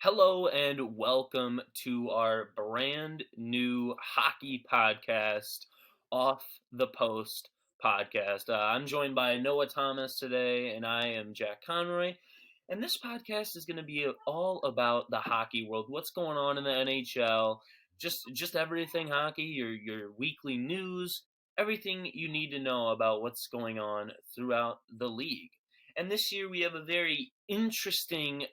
Hello and welcome to our brand new hockey podcast, Off the Post podcast. I'm joined by Noah Thomas today, and I am Jack Conroy. And this podcast is going to be all about the hockey world, what's going on in the NHL, just everything hockey, your weekly news, everything you need to know about what's going on throughout the league. And this year we have a very interesting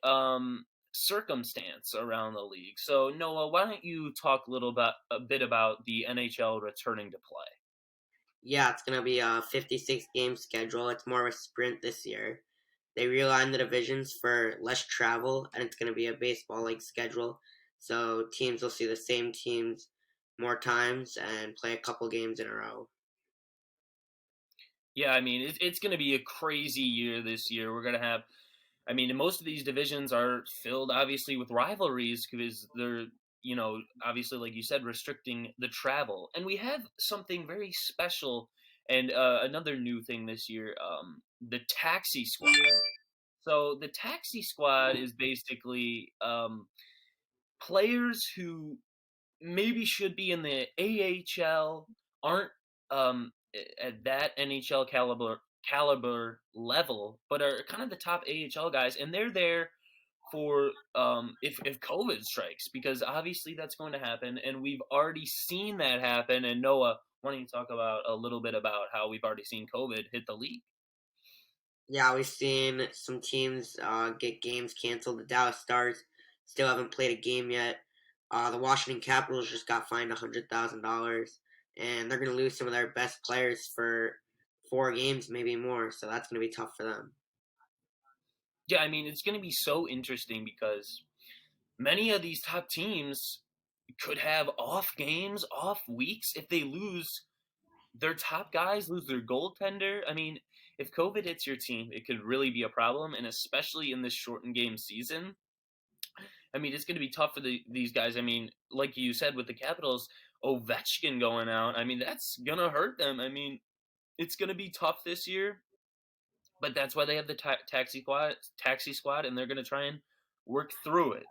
circumstance around the league. So Noah, why don't you talk a bit about the NHL returning to play? Yeah, it's going to be a 56 game schedule. It's more of a sprint this year. They realigned the divisions for less travel, and it's going to be a baseball like schedule. So teams will see the same teams more times and play a couple games in a row. Yeah, I mean it's going to be a crazy year this year. We're going to have, I mean, most of these divisions are filled obviously with rivalries because they're obviously like you said restricting the travel, and we have something very special and another new thing this year, the taxi squad. So the taxi squad is basically players who maybe should be in the AHL aren't at that NHL caliber level, but are kind of the top AHL guys, and they're there for if COVID strikes, because obviously that's going to happen, and we've already seen that happen. And Noah, why don't you talk about a little bit about how we've already seen COVID hit the league? Yeah, we've seen some teams get games canceled. The Dallas Stars still haven't played a game yet. The Washington Capitals just got fined $100,000, and they're going to lose some of their best players for 4 games, maybe more. So that's going to be tough for them. Yeah, I mean it's going to be so interesting because many of these top teams could have off games, off weeks if they lose their top guys, lose their goaltender. I mean, if COVID hits your team, it could really be a problem, and especially in this shortened game season. I mean, it's going to be tough for these guys. I mean, like you said with the Capitals, Ovechkin going out. I mean, that's gonna hurt them. I mean, it's gonna be tough this year, but that's why they have the taxi squad, and they're gonna try and work through it.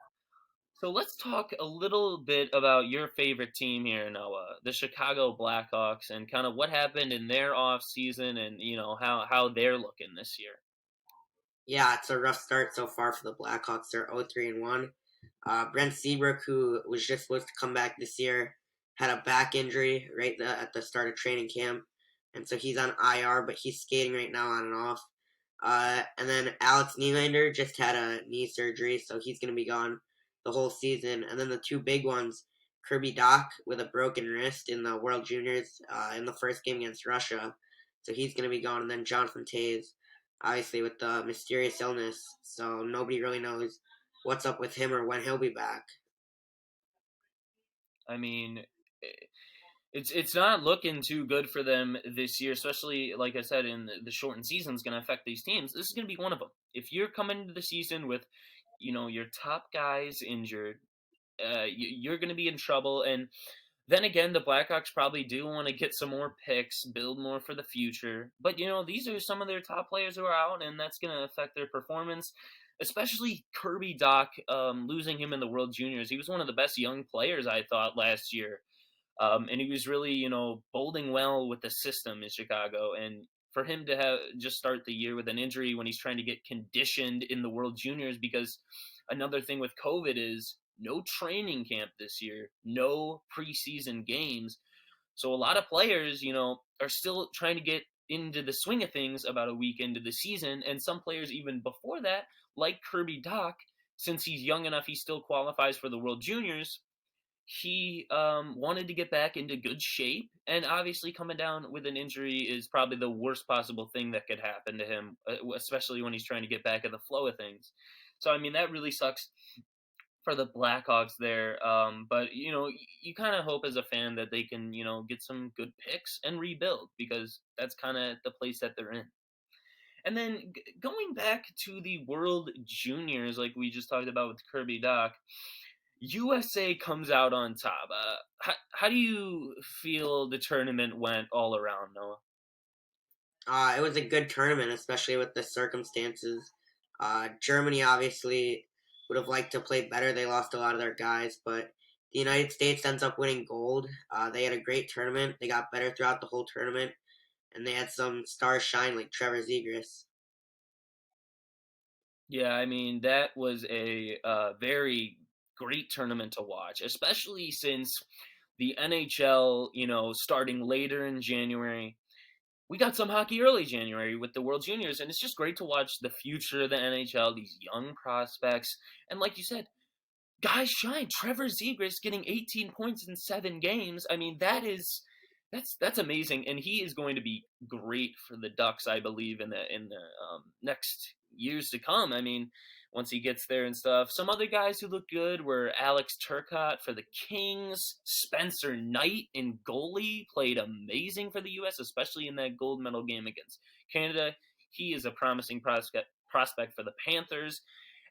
So let's talk a little bit about your favorite team here, Noah, the Chicago Blackhawks, and kind of what happened in their off season, and how they're looking this year. Yeah, it's a rough start so far for the Blackhawks. They're 0-3-1. Brent Seabrook, who was just supposed to come back this year, had a back injury at the start of training camp, and so he's on IR, but he's skating right now on and off. And then Alex Nylander just had a knee surgery, so he's going to be gone the whole season. And then the two big ones, Kirby Dach with a broken wrist in the World Juniors in the first game against Russia, so he's going to be gone. And then Jonathan Toews, obviously with the mysterious illness, so nobody really knows what's up with him or when he'll be back. I mean, it's not looking too good for them this year, especially like I said, in the shortened season is going to affect these teams. This is going to be one of them. If you're coming into the season with, your top guys injured, you're going to be in trouble. And then again, the Blackhawks probably do want to get some more picks, build more for the future. But these are some of their top players who are out, and that's going to affect their performance. Especially Kirby Dach, losing him in the World Juniors. He was one of the best young players I thought last year, and he was really bolding well with the system in Chicago. And for him to have just start the year with an injury when he's trying to get conditioned in the World Juniors, because another thing with COVID is no training camp this year, no preseason games. So a lot of players, are still trying to get into the swing of things about a week into the season. And some players even before that, like Kirby Dach, since he's young enough, he still qualifies for the World Juniors. He wanted to get back into good shape, and obviously coming down with an injury is probably the worst possible thing that could happen to him, especially when he's trying to get back in the flow of things. So I mean that really sucks for the Blackhawks there. But you kind of hope as a fan that they can get some good picks and rebuild, because that's kind of the place that they're in. And then going back to the World Juniors, like we just talked about with Kirby Dach, USA comes out on top. How do you feel the tournament went all around, Noah? It was a good tournament, especially with the circumstances. Germany obviously would have liked to play better. They lost a lot of their guys, but the United States ends up winning gold. They had a great tournament. They got better throughout the whole tournament, and they had some stars shine like Trevor Zegras. Yeah, I mean that was a very great tournament to watch, especially since the NHL, starting later in January. We got some hockey early January with the World Juniors, and it's just great to watch the future of the NHL, these young prospects, and like you said, guys shine. Trevor Zegras getting 18 points in 7 games. I mean, that's amazing, and he is going to be great for the Ducks, I believe, in the next years to come. I mean, once he gets there and stuff. Some other guys who look good were Alex Turcotte for the Kings, Spencer Knight in goalie played amazing for the U.S., especially in that gold medal game against Canada. He is a promising prospect for the Panthers.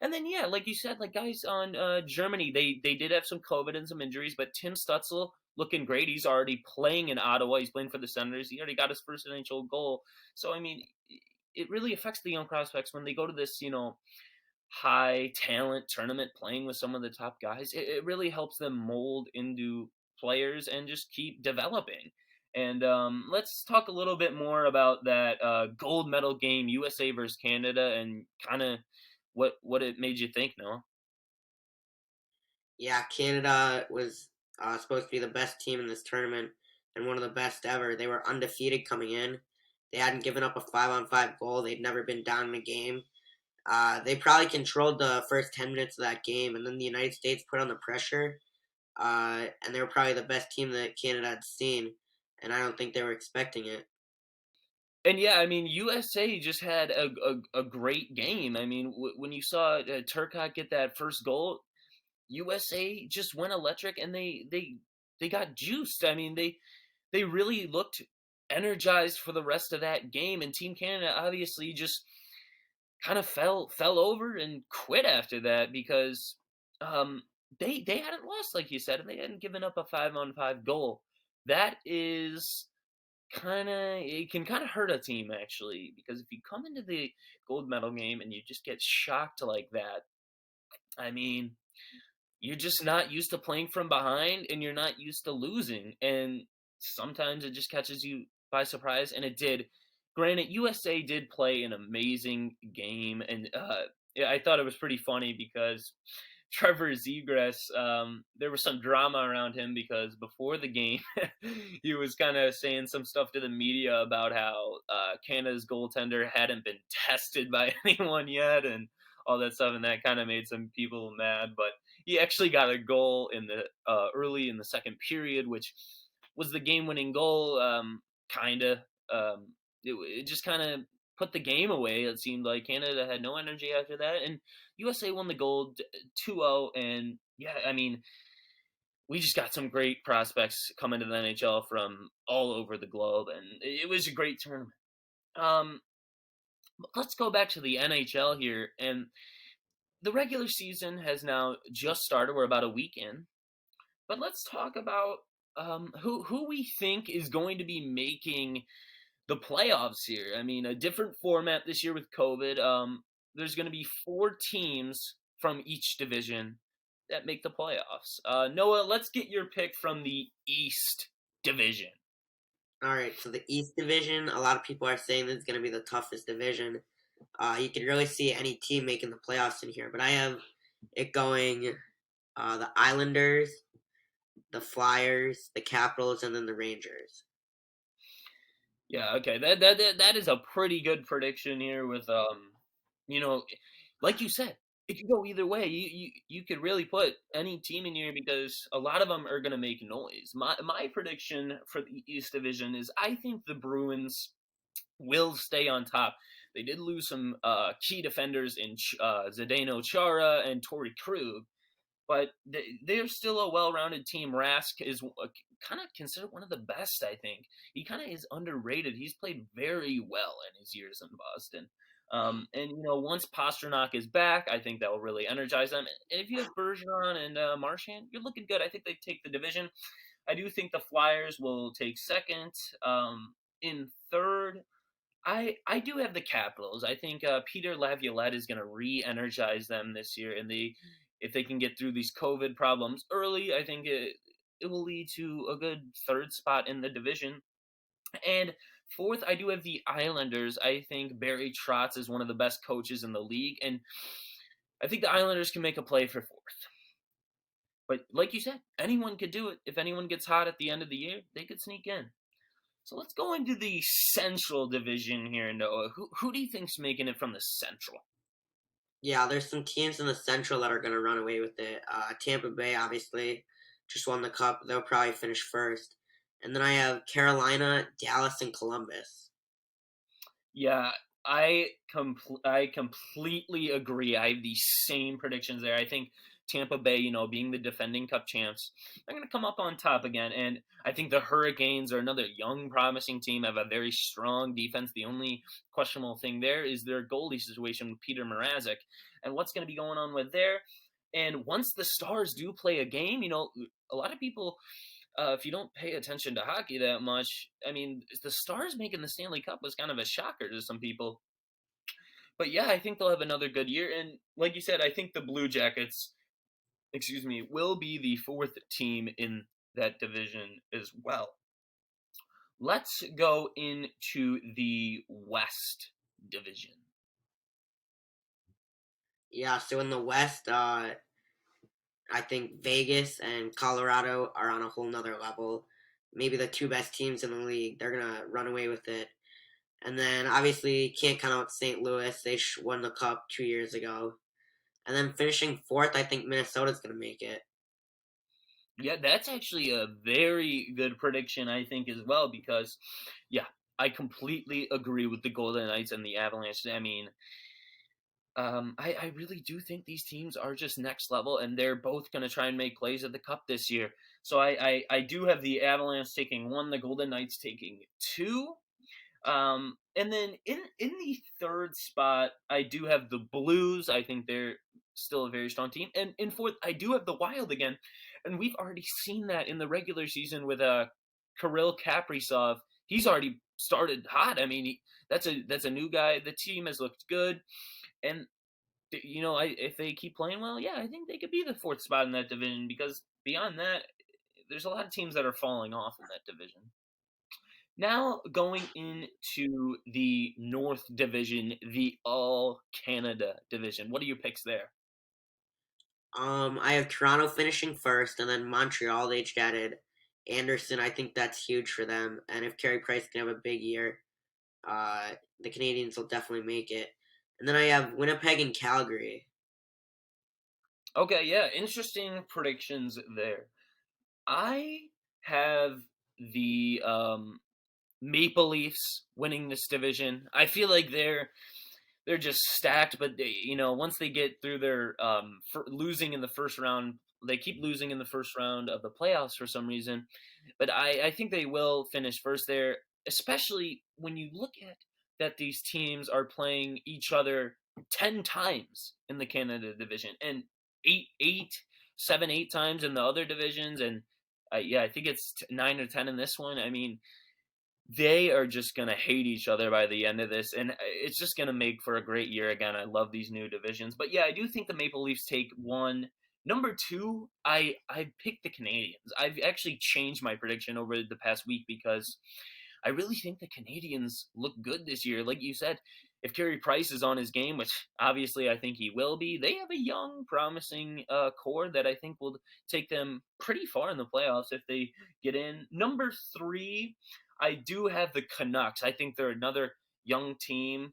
And then yeah, like you said, like guys on Germany, they did have some COVID and some injuries, but Tim Stutzel looking great. He's already playing in Ottawa. He's playing for the Senators. He already got his first NHL goal. So I mean, it really affects the young prospects when they go to this, high talent tournament playing with some of the top guys. It really helps them mold into players and just keep developing. And let's talk a little bit more about that gold medal game, USA versus Canada, and kind of what it made you think, Noah. Yeah, Canada was supposed to be the best team in this tournament and one of the best ever. They were undefeated coming in. They hadn't given up a 5-on-5 goal. They'd never been down in a game. They probably controlled the first 10 minutes of that game, and then the United States put on the pressure, and they were probably the best team that Canada had seen, and I don't think they were expecting it. And yeah, I mean USA just had a great game. I mean when you saw Turcotte get that first goal, USA just went electric and they got juiced. I mean they really looked energized for the rest of that game, and Team Canada obviously just kind of fell over and quit after that because um, they hadn't lost like you said, and they hadn't given up a 5-on-5 goal. That is kind of it can kind of hurt a team actually, because if you come into the gold medal game and you just get shocked like that, I mean you're just not used to playing from behind and you're not used to losing. And sometimes it just catches you by surprise. And it did. Granted, USA did play an amazing game. And yeah, I thought it was pretty funny because Trevor Zegras, there was some drama around him because before the game, he was kind of saying some stuff to the media about how Canada's goaltender hadn't been tested by anyone yet and all that stuff, and that kind of made some people mad. But he actually got a goal in the early in the second period, which was the game-winning goal. Kind of, it just kind of put the game away. It seemed like Canada had no energy after that, and USA won the gold 2-0. And yeah, I mean, we just got some great prospects coming to the NHL from all over the globe, and it was a great tournament. Um, let's go back to the NHL here, and the regular season has now just started. We're about a week in, but let's talk about who we think is going to be making the playoffs here. I mean, a different format this year with COVID. There's going to be 4 teams from each division that make the playoffs. Noah, let's get your pick from the East Division. All right, so the East Division, a lot of people are saying this is going to be the toughest division. You can really see any team making the playoffs in here, but I have it going the Islanders, the Flyers, the Capitals, and then the Rangers. Yeah, okay. That is a pretty good prediction here with you know, like you said, it could go either way. You could really put any team in here because a lot of them are going to make noise. My prediction for the East Division is I think the Bruins will stay on top. They did lose some key defenders in Zdeno Chara and Torrey Krug, but they're still a well-rounded team. Rask is kind of considered one of the best, I think. He kind of is underrated. He's played very well in his years in Boston. And once Pasternak is back, I think that will really energize them. And if you have Bergeron and Marchand, you're looking good. I think they take the division. I do think the Flyers will take second. In third, I do have the Capitals. I think Peter Laviolette is going to re-energize them this year, and if they can get through these COVID problems early, I think it will lead to a good third spot in the division. And fourth, I do have the Islanders. I think Barry Trotz is one of the best coaches in the league, and I think the Islanders can make a play for fourth. But like you said, anyone could do it. If anyone gets hot at the end of the year, they could sneak in. So let's go into the Central Division here, Noah. Who do you think's making it from the Central? Yeah, there's some teams in the Central that are going to run away with it. Tampa Bay, obviously, just won the Cup. They'll probably finish first. And then I have Carolina, Dallas, and Columbus. Yeah, I completely agree. I have the same predictions there. I think Tampa Bay, being the defending Cup champs, they're going to come up on top again. And I think the Hurricanes are another young, promising team. Have a very strong defense. The only questionable thing there is their goalie situation with Peter Mrazek, and what's going to be going on with there. And once the Stars do play a game, a lot of people, if you don't pay attention to hockey that much, I mean, the Stars making the Stanley Cup was kind of a shocker to some people. But yeah, I think they'll have another good year. And like you said, I think the Blue Jackets, excuse me, will be the fourth team in that division as well. Let's go into the West division. Yeah, so in the West, I think Vegas and Colorado are on a whole nother level. Maybe the two best teams in the league. They're going to run away with it. And then obviously can't count out St. Louis. They won the Cup 2 years ago. And then finishing fourth, I think Minnesota's going to make it. Yeah, that's actually a very good prediction, I think, as well, because, yeah, I completely agree with the Golden Knights and the Avalanche. I mean, I really do think these teams are just next level, and they're both going to try and make plays at the Cup this year. So I do have the Avalanche taking one, the Golden Knights taking two. And then in the third spot, I do have the Blues. I think they're still a very strong team. And in fourth, I do have the Wild again. And we've already seen that in the regular season with Kirill Kaprizov. He's already started hot. I mean, that's a new guy. The team has looked good, and if they keep playing well, yeah, I think they could be the fourth spot in that division. Because beyond that, there's a lot of teams that are falling off in that division. Now going into the North Division, the All Canada Division. What are your picks there? I have Toronto finishing first, and then Montreal, they just added Anderson. I think that's huge for them. And if Carey Price can have a big year, the Canadians will definitely make it. And then I have Winnipeg and Calgary. Okay, yeah, interesting predictions there. I have the Maple Leafs winning this division. I feel like they're just stacked, but once they get through their losing in the first round, they keep losing in the first round of the playoffs for some reason. But I think they will finish first there, especially when you look at that these teams are playing each other 10 times in the Canada division and seven, 8 times in the other divisions. And yeah, I think it's 9 or 10 in this one. I mean, they are just going to hate each other by the end of this, and it's just going to make for a great year again. I love these new divisions. But yeah, I do think the Maple Leafs take one. Number two, I picked the Canadians. I've actually changed my prediction over the past week because I really think the Canadians look good this year. Like you said, if Carey Price is on his game, which obviously I think he will be, they have a young, promising core that I think will take them pretty far in the playoffs if they get in. Number three, I do have the Canucks. I think they're another young team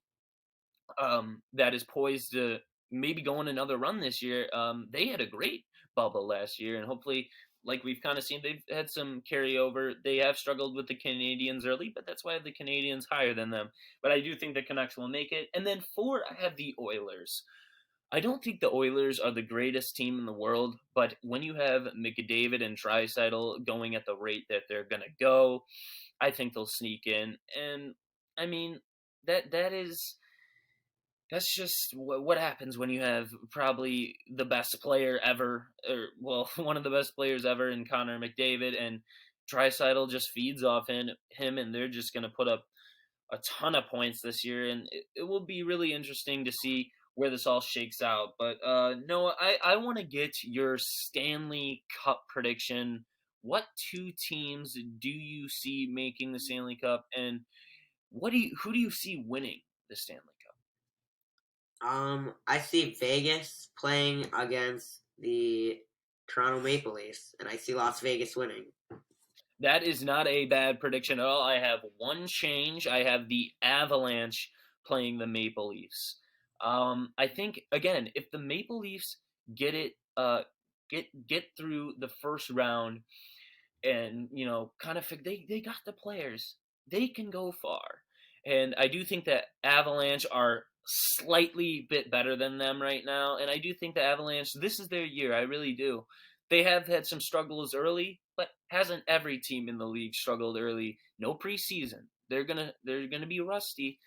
that is poised to maybe go on another run this year. They had a great bubble last year, and hopefully, like we've kind of seen, they've had some carryover. They have struggled with the Canadians early, but that's why I have the Canadians higher than them. But I do think the Canucks will make it. And then four, I have the Oilers. I don't think the Oilers are the greatest team in the world, but when you have McDavid and Draisaitl going at the rate that they're going to go, I think they'll sneak in. And I mean, that is that's just what happens when you have probably the best player ever, or well, one of the best players ever in Connor McDavid, and Draisaitl just feeds off him, and they're just going to put up a ton of points this year, and it will be really interesting to see where this all shakes out. But Noah, I want to get your Stanley Cup prediction. What two teams do you see making the Stanley Cup, and who do you see winning the Stanley Cup? I see Vegas playing against the Toronto Maple Leafs, and I see Las Vegas winning. That is not a bad prediction at all. I have one change. I have the Avalanche playing the Maple Leafs. I think again, if the Maple Leafs get it, get through the first round, and kind of they got the players, they can go far. And I do think that Avalanche are slightly bit better than them right now, and I do think the Avalanche, this is their year. I really do. They have had some struggles early, but hasn't every team in the league struggled early? No preseason. They're gonna be rusty,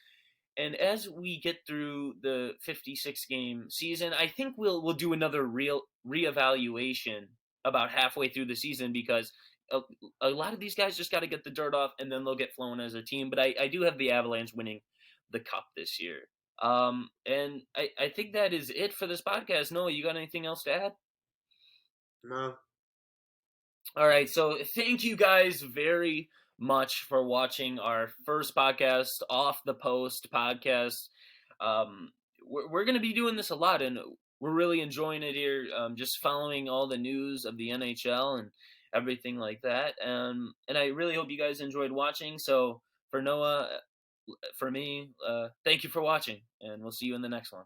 and as we get through the 56 game season, I think we'll do another real reevaluation about halfway through the season, because a, a lot of these guys just got to get the dirt off, and then they'll get flown as a team. But I do have the Avalanche winning the cup this year. And I think that is it for this podcast. Noah, you got anything else to add? No, All right, so thank you guys very much for watching our first podcast, Off the Post podcast. We're going to be doing this a lot, and we're really enjoying it here, just following all the news of the NHL and everything like that. And I really hope you guys enjoyed watching. So for Noah, for me, thank you for watching, and we'll see you in the next one.